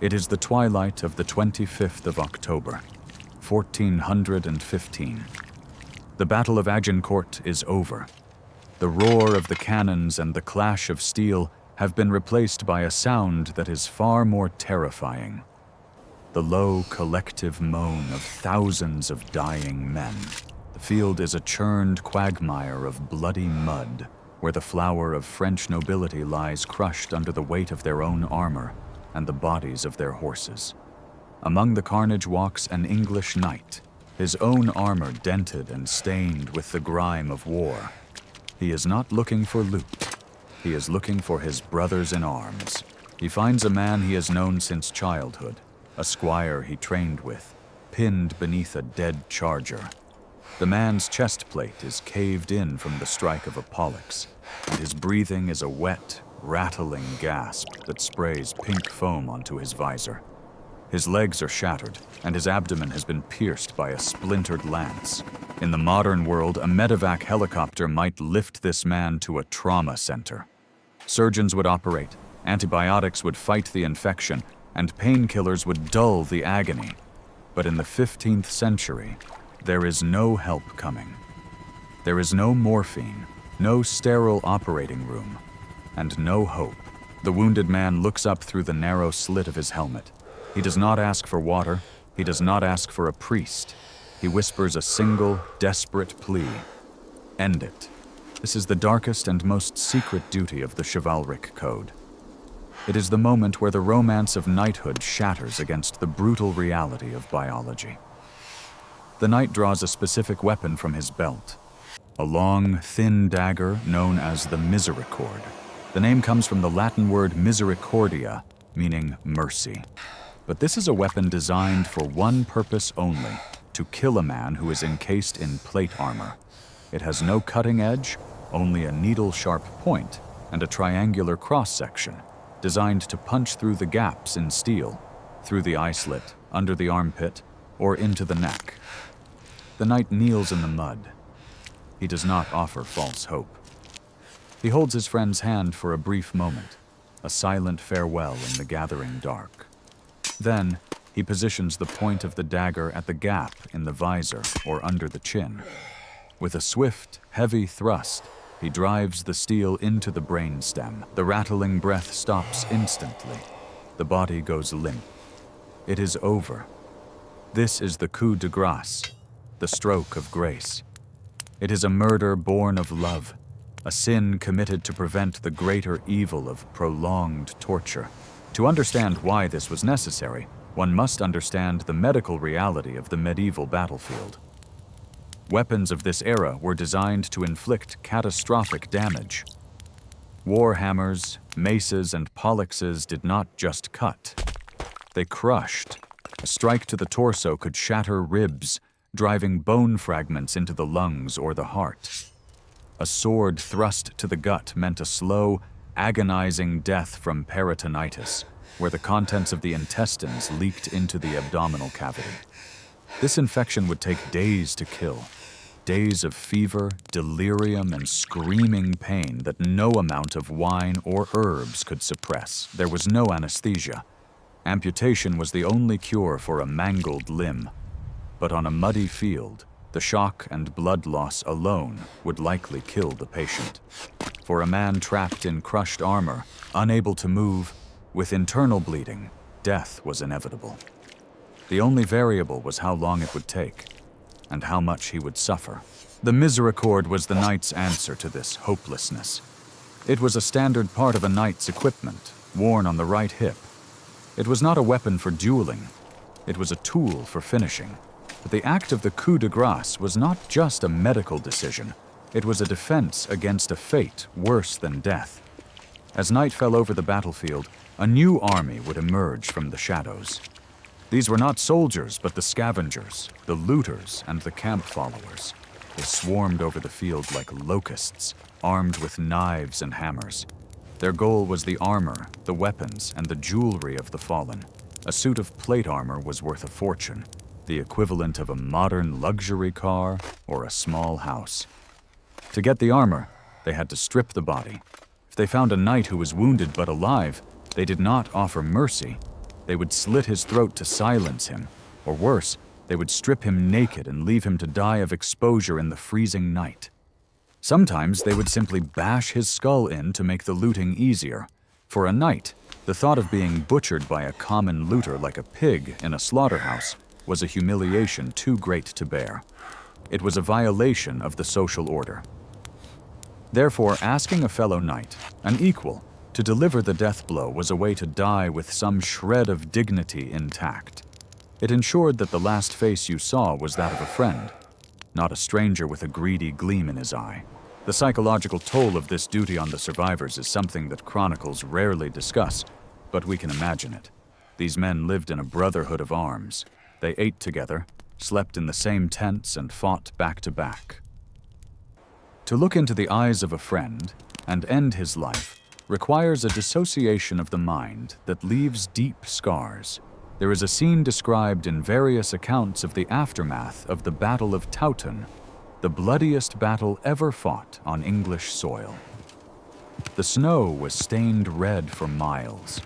It is the twilight of the 25th of October, 1415. The Battle of Agincourt is over. The roar of the cannons and the clash of steel have been replaced by a sound that is far more terrifying. The low, collective moan of thousands of dying men. The field is a churned quagmire of bloody mud, where the flower of French nobility lies crushed under the weight of their own armor and the bodies of their horses. Among the carnage walks an English knight, his own armor dented and stained with the grime of war. He is not looking for loot. He is looking for his brothers in arms. He finds a man he has known since childhood, a squire he trained with, pinned beneath a dead charger. The man's chest plate is caved in from the strike of a pollux, and his breathing is a wet, rattling gasp that sprays pink foam onto his visor. His legs are shattered, and his abdomen has been pierced by a splintered lance. In the modern world, a medevac helicopter might lift this man to a trauma center. Surgeons would operate, antibiotics would fight the infection, and painkillers would dull the agony. But in the 15th century, there is no help coming. There is no morphine, no sterile operating room, and no hope. The wounded man looks up through the narrow slit of his helmet. He does not ask for water. He does not ask for a priest. He whispers a single, desperate plea. End it. This is the darkest and most secret duty of the Chivalric Code. It is the moment where the romance of knighthood shatters against the brutal reality of biology. The knight draws a specific weapon from his belt, a long, thin dagger known as the Misericorde. The name comes from the Latin word misericordia, meaning mercy. But this is a weapon designed for one purpose only, to kill a man who is encased in plate armor. It has no cutting edge, only a needle-sharp point and a triangular cross-section, designed to punch through the gaps in steel, through the eye slit, under the armpit, or into the neck. The knight kneels in the mud. He does not offer false hope. He holds his friend's hand for a brief moment, a silent farewell in the gathering dark. Then, he positions the point of the dagger at the gap in the visor or under the chin. With a swift, heavy thrust, he drives the steel into the brainstem. The rattling breath stops instantly. The body goes limp. It is over. This is the coup de grâce, the stroke of grace. It is a murder born of love, a sin committed to prevent the greater evil of prolonged torture. To understand why this was necessary, one must understand the medical reality of the medieval battlefield. Weapons of this era were designed to inflict catastrophic damage. War hammers, maces, and pollexes did not just cut. They crushed. A strike to the torso could shatter ribs, driving bone fragments into the lungs or the heart. A sword thrust to the gut meant a slow, agonizing death from peritonitis, where the contents of the intestines leaked into the abdominal cavity. This infection would take days to kill. Days of fever, delirium, and screaming pain that no amount of wine or herbs could suppress. There was no anesthesia. Amputation was the only cure for a mangled limb. But on a muddy field, the shock and blood loss alone would likely kill the patient. For a man trapped in crushed armor, unable to move, with internal bleeding, death was inevitable. The only variable was how long it would take, and how much he would suffer. The Misericorde was the knight's answer to this hopelessness. It was a standard part of a knight's equipment, worn on the right hip. It was not a weapon for dueling. It was a tool for finishing. But the act of the coup de grâce was not just a medical decision. It was a defense against a fate worse than death. As night fell over the battlefield, a new army would emerge from the shadows. These were not soldiers, but the scavengers, the looters, and the camp followers. They swarmed over the field like locusts, armed with knives and hammers. Their goal was the armor, the weapons, and the jewelry of the fallen. A suit of plate armor was worth a fortune, the equivalent of a modern luxury car or a small house. To get the armor, they had to strip the body. If they found a knight who was wounded but alive, they did not offer mercy. They would slit his throat to silence him, or worse, they would strip him naked and leave him to die of exposure in the freezing night. Sometimes they would simply bash his skull in to make the looting easier. For a knight, the thought of being butchered by a common looter like a pig in a slaughterhouse was a humiliation too great to bear. It was a violation of the social order. Therefore, asking a fellow knight, an equal, to deliver the death blow was a way to die with some shred of dignity intact. It ensured that the last face you saw was that of a friend, not a stranger with a greedy gleam in his eye. The psychological toll of this duty on the survivors is something that chronicles rarely discuss, but we can imagine it. These men lived in a brotherhood of arms. They ate together, slept in the same tents, and fought back to back. To look into the eyes of a friend and end his life requires a dissociation of the mind that leaves deep scars. There is a scene described in various accounts of the aftermath of the Battle of Towton, the bloodiest battle ever fought on English soil. The snow was stained red for miles.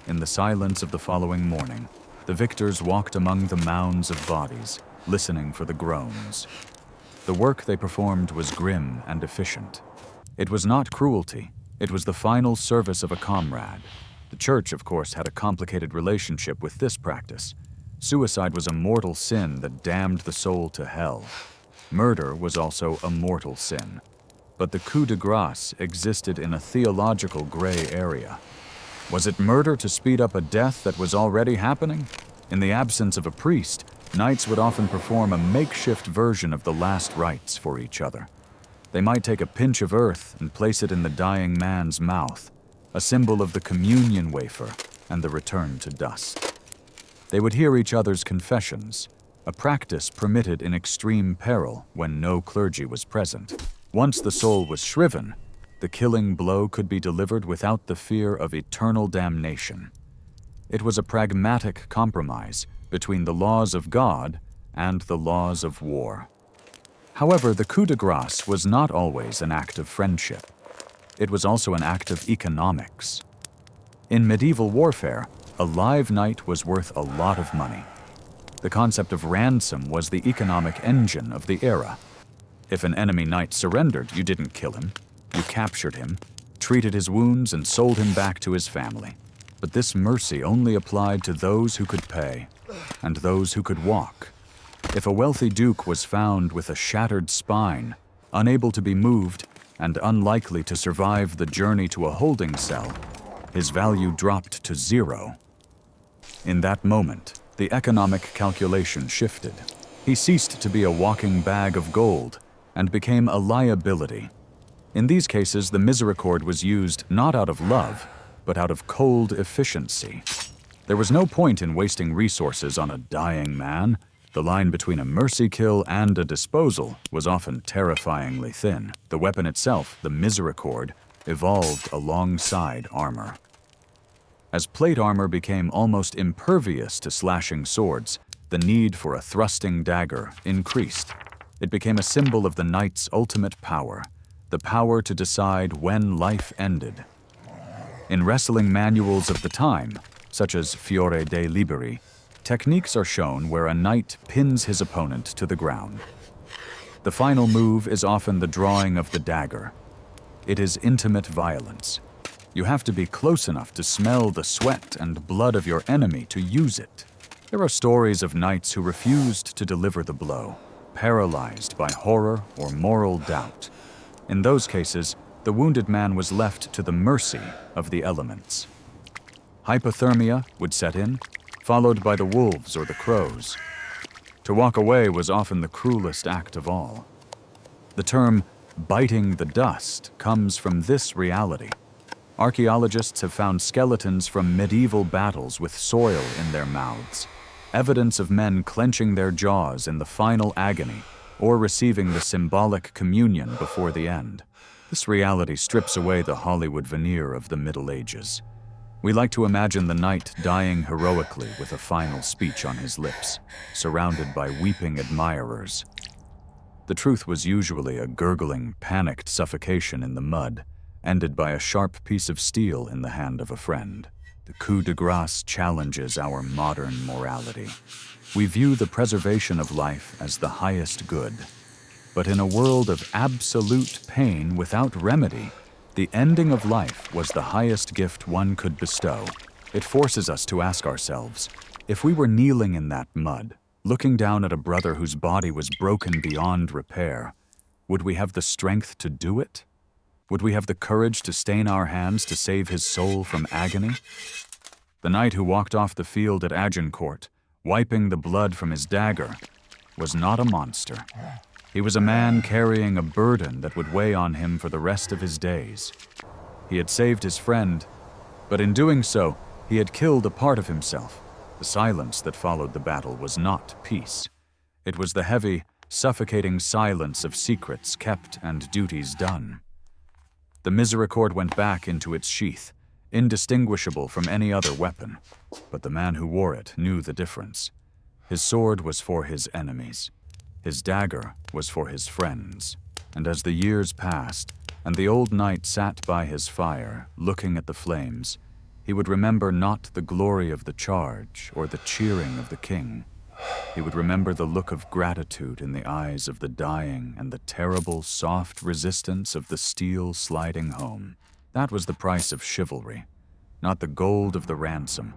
In the silence of the following morning, the victors walked among the mounds of bodies, listening for the groans. The work they performed was grim and efficient. It was not cruelty, it was the final service of a comrade. The church, of course, had a complicated relationship with this practice. Suicide was a mortal sin that damned the soul to hell. Murder was also a mortal sin. But the coup de grâce existed in a theological gray area. Was it murder to speed up a death that was already happening? In the absence of a priest, knights would often perform a makeshift version of the last rites for each other. They might take a pinch of earth and place it in the dying man's mouth, a symbol of the communion wafer and the return to dust. They would hear each other's confessions, a practice permitted in extreme peril when no clergy was present. Once the soul was shriven, the killing blow could be delivered without the fear of eternal damnation. It was a pragmatic compromise between the laws of God and the laws of war. However, the coup de grâce was not always an act of friendship. It was also an act of economics. In medieval warfare, a live knight was worth a lot of money. The concept of ransom was the economic engine of the era. If an enemy knight surrendered, you didn't kill him. You captured him, treated his wounds, and sold him back to his family. But this mercy only applied to those who could pay, and those who could walk. If a wealthy duke was found with a shattered spine, unable to be moved, and unlikely to survive the journey to a holding cell, his value dropped to 0. In that moment, the economic calculation shifted. He ceased to be a walking bag of gold and became a liability. In these cases, the Misericorde was used not out of love, but out of cold efficiency. There was no point in wasting resources on a dying man. The line between a mercy kill and a disposal was often terrifyingly thin. The weapon itself, the Misericorde, evolved alongside armor. As plate armor became almost impervious to slashing swords, the need for a thrusting dagger increased. It became a symbol of the knight's ultimate power, the power to decide when life ended. In wrestling manuals of the time, such as Fiore dei Liberi, techniques are shown where a knight pins his opponent to the ground. The final move is often the drawing of the dagger. It is intimate violence. You have to be close enough to smell the sweat and blood of your enemy to use it. There are stories of knights who refused to deliver the blow, paralyzed by horror or moral doubt. In those cases, the wounded man was left to the mercy of the elements. Hypothermia would set in, followed by the wolves or the crows. To walk away was often the cruelest act of all. The term biting the dust comes from this reality. Archaeologists have found skeletons from medieval battles with soil in their mouths, evidence of men clenching their jaws in the final agony or receiving the symbolic communion before the end. This reality strips away the Hollywood veneer of the Middle Ages. We like to imagine the knight dying heroically with a final speech on his lips, surrounded by weeping admirers. The truth was usually a gurgling, panicked suffocation in the mud, ended by a sharp piece of steel in the hand of a friend. The Coup de Grâce challenges our modern morality. We view the preservation of life as the highest good. But in a world of absolute pain without remedy, the ending of life was the highest gift one could bestow. It forces us to ask ourselves, if we were kneeling in that mud, looking down at a brother whose body was broken beyond repair, would we have the strength to do it? Would we have the courage to stain our hands to save his soul from agony? The knight who walked off the field at Agincourt, wiping the blood from his dagger, was not a monster. He was a man carrying a burden that would weigh on him for the rest of his days. He had saved his friend, but in doing so, he had killed a part of himself. The silence that followed the battle was not peace. It was the heavy, suffocating silence of secrets kept and duties done. The Misericorde went back into its sheath, indistinguishable from any other weapon, but the man who wore it knew the difference. His sword was for his enemies. His dagger was for his friends. And as the years passed, and the old knight sat by his fire, looking at the flames, he would remember not the glory of the charge or the cheering of the king. He would remember the look of gratitude in the eyes of the dying and the terrible, soft resistance of the steel sliding home. That was the price of chivalry, not the gold of the ransom,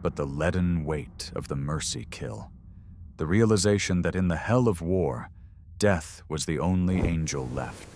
but the leaden weight of the mercy kill. The realization that in the hell of war, death was the only angel left.